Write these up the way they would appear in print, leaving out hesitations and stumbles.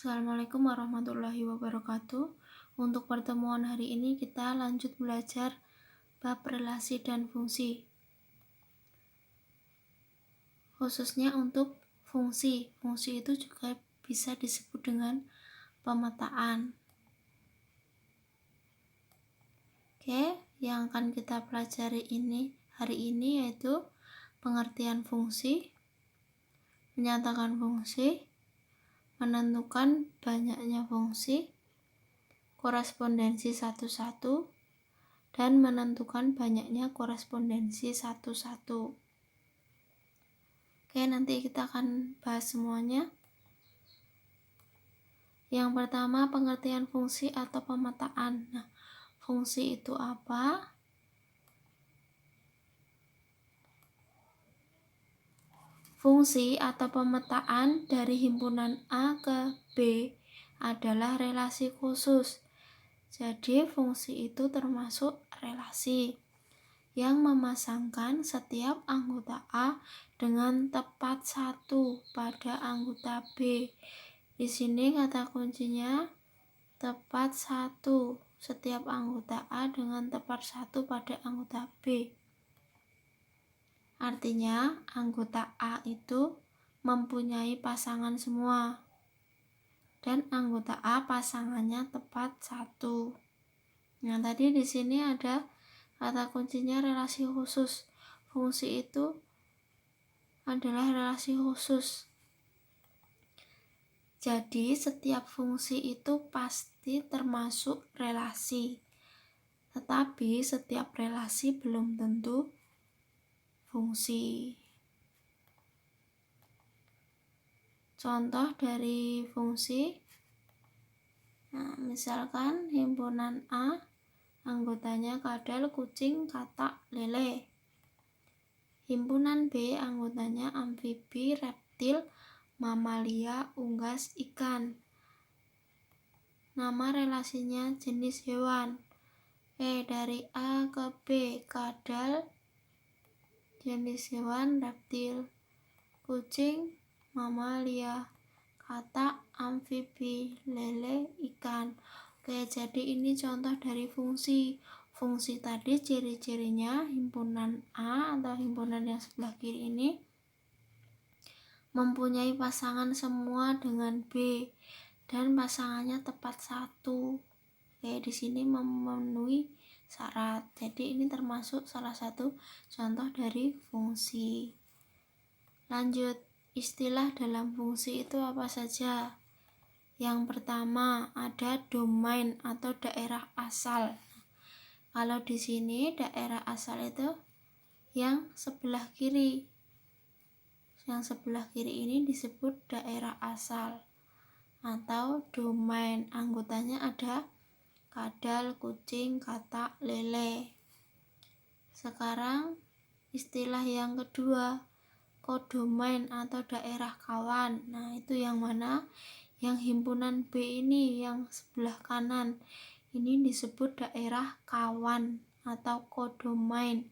Assalamualaikum warahmatullahi wabarakatuh. Untuk pertemuan hari ini kita lanjut belajar bab relasi dan fungsi. Khususnya untuk fungsi. Fungsi itu juga bisa disebut dengan pemetaan. Oke, yang akan kita pelajari hari ini yaitu pengertian fungsi, menyatakan fungsi, menentukan banyaknya fungsi, korespondensi satu-satu, dan menentukan banyaknya korespondensi satu-satu. Oke, nanti kita akan bahas semuanya. Yang pertama, pengertian fungsi atau pemetaan. Nah, fungsi itu apa? Fungsi atau pemetaan dari himpunan A ke B adalah relasi khusus. Jadi, fungsi itu termasuk relasi yang memasangkan setiap anggota A dengan tepat satu pada anggota B. Di sini kata kuncinya tepat satu, setiap anggota A dengan tepat satu pada anggota B. Artinya anggota A itu mempunyai pasangan semua, dan anggota A pasangannya tepat satu. Nah, tadi di sini ada kata kuncinya relasi khusus. Fungsi itu adalah relasi khusus. Jadi setiap fungsi itu pasti termasuk relasi. Tetapi setiap relasi belum tentu fungsi. Contoh dari fungsi. Nah, misalkan himpunan A anggotanya kadal, kucing, katak, lele. Himpunan B anggotanya amfibi, reptil, mamalia, unggas, ikan. Nama relasinya jenis hewan. Dari A ke B, kadal, jenis hewan reptil, kucing, mamalia, katak, amfibi, lele, ikan. Jadi ini contoh dari fungsi. Fungsi tadi ciri-cirinya himpunan A atau himpunan yang sebelah kiri ini mempunyai pasangan semua dengan B dan pasangannya tepat satu. Di sini memenuhi syarat. Jadi ini termasuk salah satu contoh dari fungsi. Lanjut, istilah dalam fungsi itu apa saja? Yang pertama ada domain atau daerah asal. Kalau di sini daerah asal itu yang sebelah kiri. Yang sebelah kiri ini disebut daerah asal atau domain. Anggotanya ada kadal, kucing, katak, lele. Sekarang istilah yang kedua, kodomain atau daerah kawan. Nah, itu yang mana? Yang himpunan B ini yang sebelah kanan. Ini disebut daerah kawan atau kodomain.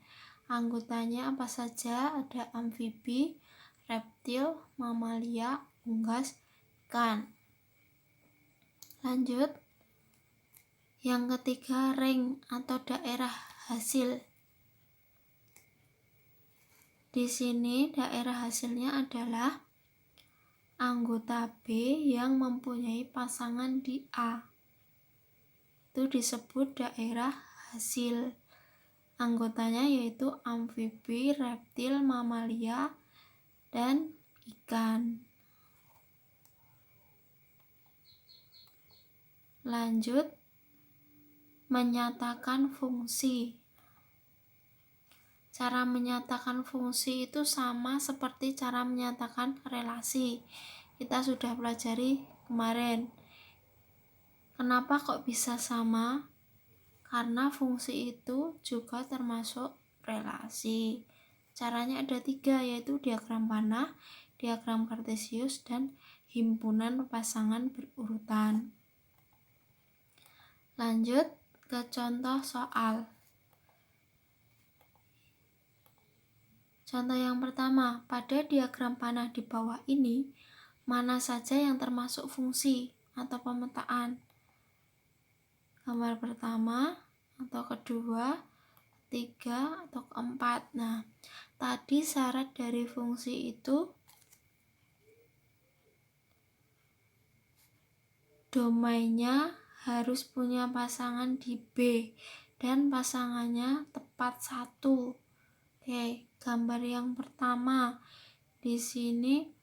Anggotanya apa saja? Ada amfibi, reptil, mamalia, unggas, ikan. Lanjut. Yang ketiga, ring atau daerah hasil. Di sini daerah hasilnya adalah anggota B yang mempunyai pasangan di A. Itu disebut daerah hasil. Anggotanya yaitu amfibi, reptil, mamalia, dan ikan. Lanjut, menyatakan fungsi. Cara menyatakan fungsi itu sama seperti cara menyatakan relasi. Kita sudah pelajari kemarin. Kenapa kok bisa sama? Karena fungsi itu juga termasuk relasi. Caranya ada 3, yaitu diagram panah, diagram kartesius, dan himpunan pasangan berurutan. Lanjut ke contoh soal. Contoh yang pertama, pada diagram panah di bawah ini, mana saja yang termasuk fungsi? atau pemetaan. Gambar pertama atau kedua, ketiga atau keempat. Nah, tadi syarat dari fungsi itu domainnya harus punya pasangan di B dan pasangannya tepat 1. Oke, gambar yang pertama. Di sini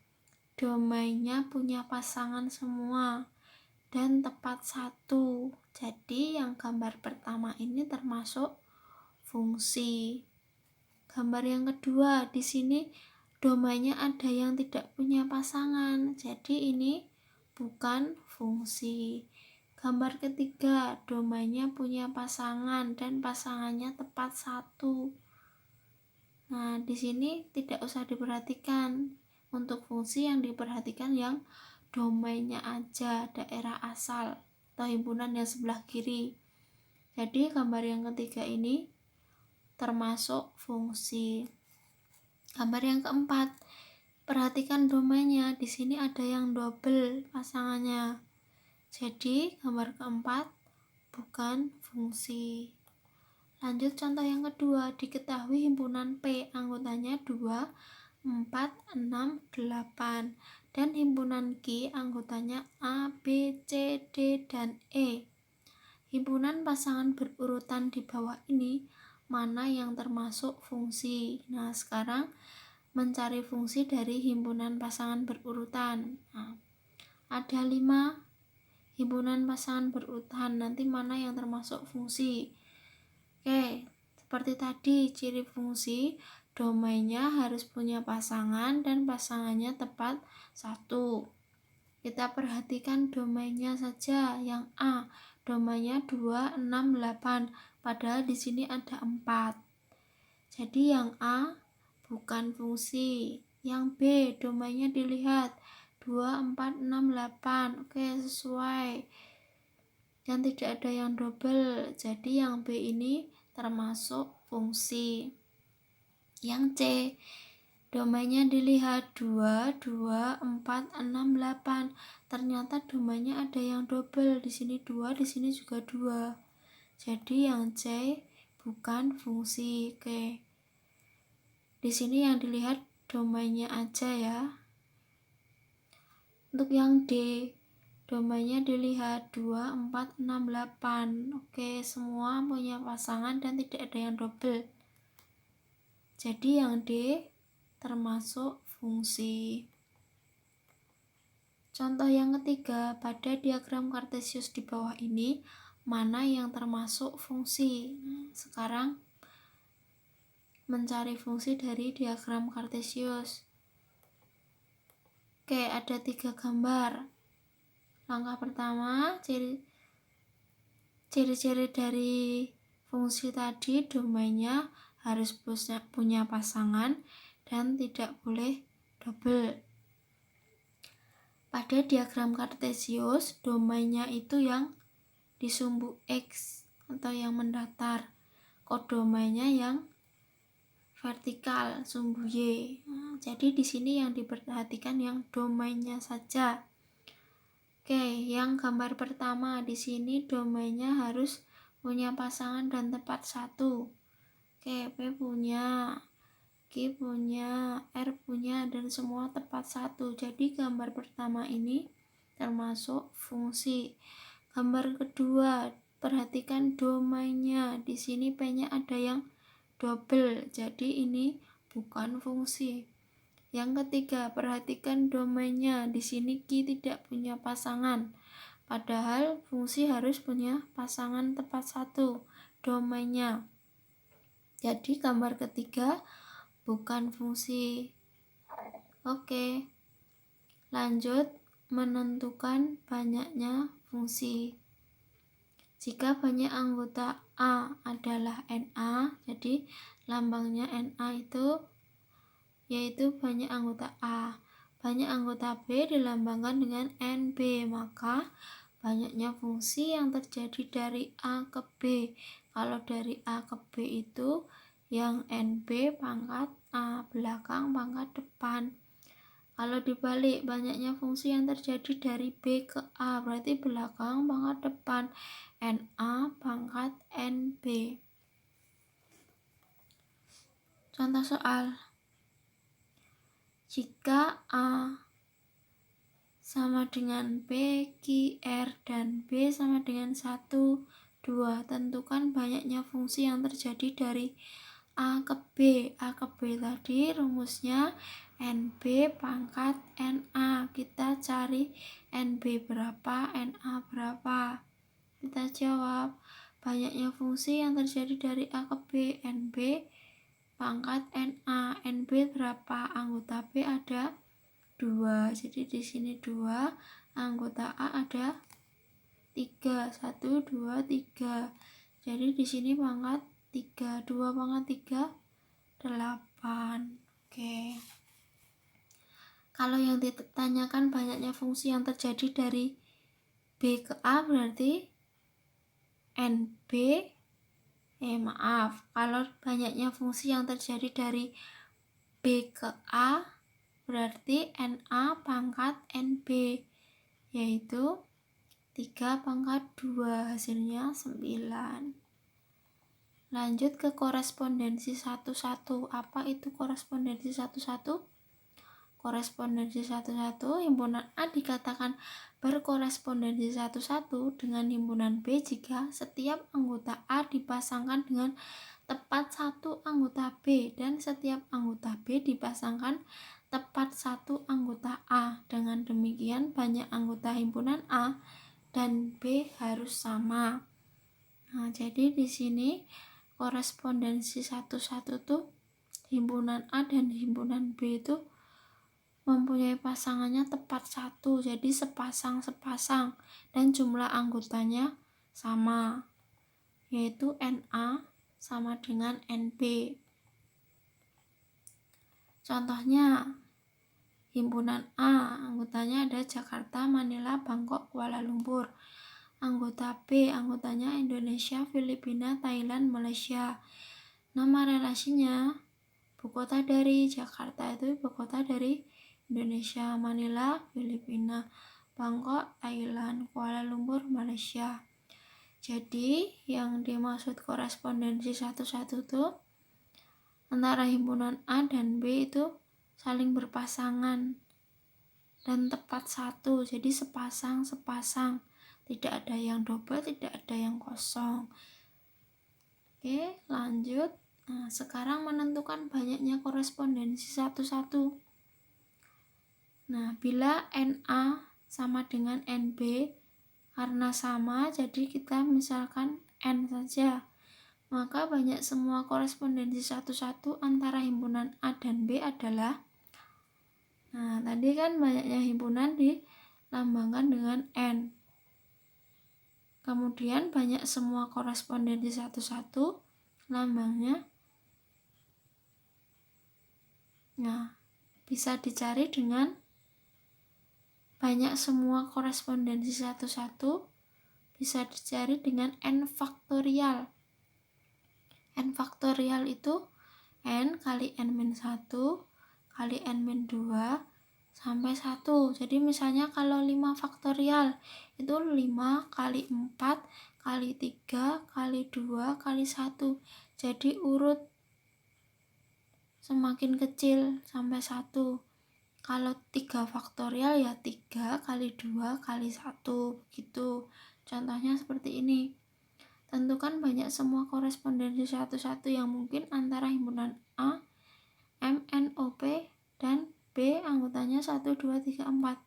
domainnya punya pasangan semua dan tepat 1. Jadi yang gambar pertama ini termasuk fungsi. Gambar yang kedua, di sini domainnya ada yang tidak punya pasangan. Jadi ini bukan fungsi. Gambar ketiga, domainnya punya pasangan dan pasangannya tepat 1. Nah, di sini tidak usah diperhatikan. Untuk fungsi yang diperhatikan yang domainnya aja, daerah asal atau himpunan yang sebelah kiri. Jadi gambar yang ketiga ini termasuk fungsi. Gambar yang keempat, perhatikan domainnya. Di sini ada yang double pasangannya. Jadi gambar keempat bukan fungsi. Lanjut contoh yang kedua, diketahui himpunan P anggotanya 2, 4, 6, 8 dan himpunan Q anggotanya A, B, C, D, dan E. Himpunan pasangan berurutan di bawah ini mana yang termasuk fungsi? Nah, sekarang mencari fungsi dari himpunan pasangan berurutan. Nah, ada 5 himpunan pasangan berurutan, nanti mana yang termasuk fungsi? Oke, seperti tadi ciri fungsi, domainnya harus punya pasangan dan pasangannya tepat 1. Kita perhatikan domainnya saja. Yang A, domainnya 2, 6, 8, padahal di sini ada 4. Jadi yang A bukan fungsi. Yang B, domainnya dilihat 2, 4, 6, 8. Oke, sesuai. Dan tidak ada yang double. Jadi yang B ini termasuk fungsi. Yang C, domainnya dilihat 2, 2, 4, 6, 8. Ternyata domainnya ada yang double. Di sini 2, di sini juga 2. Jadi yang C bukan fungsi. Oke. Di sini yang dilihat domainnya aja ya. Untuk yang D, domainnya dilihat 2, 4, 6, 8. Oke, semua punya pasangan dan tidak ada yang double. Jadi yang D termasuk fungsi. Contoh yang ketiga, pada diagram kartesius di bawah ini, mana yang termasuk fungsi? Nah, sekarang mencari fungsi dari diagram kartesius. Oke, ada 3 gambar. Langkah pertama, ciri-ciri dari fungsi tadi, domainnya harus punya pasangan dan tidak boleh double. Pada diagram kartesius, domainnya itu yang di sumbu X atau yang mendatar. Kodomainnya yang vertikal, sumbu Y. Nah, jadi di sini yang diperhatikan yang domainnya saja. Oke, yang gambar pertama di sini domainnya harus punya pasangan dan tepat 1. Oke, P punya, Q punya, R punya, dan semua tepat 1. Jadi gambar pertama ini termasuk fungsi. Gambar kedua, perhatikan domainnya. Di sini P-nya ada yang double. Jadi ini bukan fungsi. Yang ketiga, perhatikan domainnya. Di sini Q tidak punya pasangan. Padahal fungsi harus punya pasangan tepat 1 domainnya. Jadi gambar ketiga bukan fungsi. Oke. Lanjut menentukan banyaknya fungsi. Jika banyak anggota A adalah NA, jadi lambangnya NA itu yaitu banyak anggota A. Banyak anggota B dilambangkan dengan NB, maka banyaknya fungsi yang terjadi dari A ke B. Kalau dari A ke B itu yang NB pangkat A belakang pangkat depan. Kalau dibalik, banyaknya fungsi yang terjadi dari B ke A, berarti belakang pangkat depan, NA pangkat NB. Contoh soal, jika A sama dengan B, Q, R, dan B sama dengan 1, 2, tentukan banyaknya fungsi yang terjadi dari A ke B. A ke B tadi rumusnya NB pangkat NA. Kita cari NB berapa, NA berapa. Kita jawab, banyaknya fungsi yang terjadi dari A ke B, NB pangkat NA. NB berapa? Anggota B ada 2. Jadi di sini 2, anggota A ada 3. 1, 2, 3. Jadi di sini pangkat 3. 2 pangkat 3, 8. Oke. Kalau yang ditanyakan banyaknya fungsi yang terjadi dari B ke A, berarti NB, kalau banyaknya fungsi yang terjadi dari B ke A, berarti NA pangkat NB, yaitu 3 pangkat 2, hasilnya 9. Lanjut ke korespondensi 1-1. Apa itu korespondensi 1-1? Korespondensi 1-1, himpunan A dikatakan berkorespondensi 1-1 dengan himpunan B jika setiap anggota A dipasangkan dengan tepat satu anggota B dan setiap anggota B dipasangkan tepat satu anggota A. Dengan demikian, banyak anggota himpunan A dan B harus sama. Nah, jadi di sini korespondensi 1-1 tuh himpunan A dan himpunan B itu mempunyai pasangannya tepat satu, jadi sepasang dan jumlah anggotanya sama, yaitu NA sama dengan NB. Contohnya, himpunan A, anggotanya ada Jakarta, Manila, Bangkok, Kuala Lumpur. Anggota B, anggotanya Indonesia, Filipina, Thailand, Malaysia. Nama relasinya, ibu kota dari Jakarta itu ibu kota dari Indonesia, Manila, Filipina, Bangkok, Thailand, Kuala Lumpur, Malaysia. Jadi yang dimaksud korespondensi 1-1 itu antara himpunan A dan B itu saling berpasangan dan tepat satu, jadi sepasang, tidak ada yang double, tidak ada yang kosong. Oke, lanjut. Nah, sekarang menentukan banyaknya korespondensi 1-1. Nah, bila NA sama dengan NB, karena sama, jadi kita misalkan N saja. Maka banyak semua korespondensi 1-1 antara himpunan A dan B adalah, nah tadi kan banyaknya himpunan dilambangkan dengan N. Kemudian banyak semua korespondensi 1-1 lambangnya, nah bisa dicari dengan banyak semua korespondensi 1-1 bisa dicari dengan N faktorial. N faktorial itu N kali N-1 kali N-2 sampai 1. Jadi misalnya kalau 5 faktorial itu 5 kali 4 kali 3 kali 2 kali 1. Jadi urut semakin kecil sampai 1. Kalau 3 faktorial ya 3 kali 2 kali 1, begitu. Contohnya seperti ini. Tentukan banyak semua korespondensi 1-1 yang mungkin antara himpunan A, MNOP, dan B anggotanya 1, 2, 3, 4.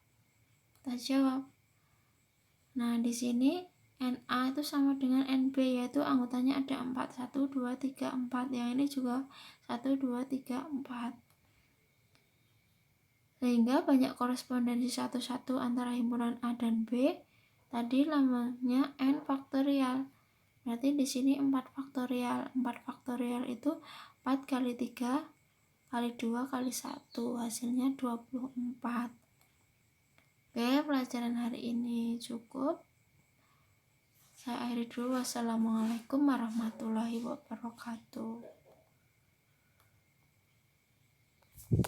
Kita jawab. Nah, di sini NA itu sama dengan NB, yaitu anggotanya ada 4. 1, 2, 3, 4. Yang ini juga 1, 2, 3, 4. Sehingga banyak korespondensi 1-1 antara himpunan A dan B. Tadi lambangnya N faktorial. Berarti di sini 4 faktorial. 4 faktorial itu 4 kali 3 kali 2 kali 1. Hasilnya 24. Oke, pelajaran hari ini cukup. Saya akhiri dulu. Wassalamualaikum warahmatullahi wabarakatuh.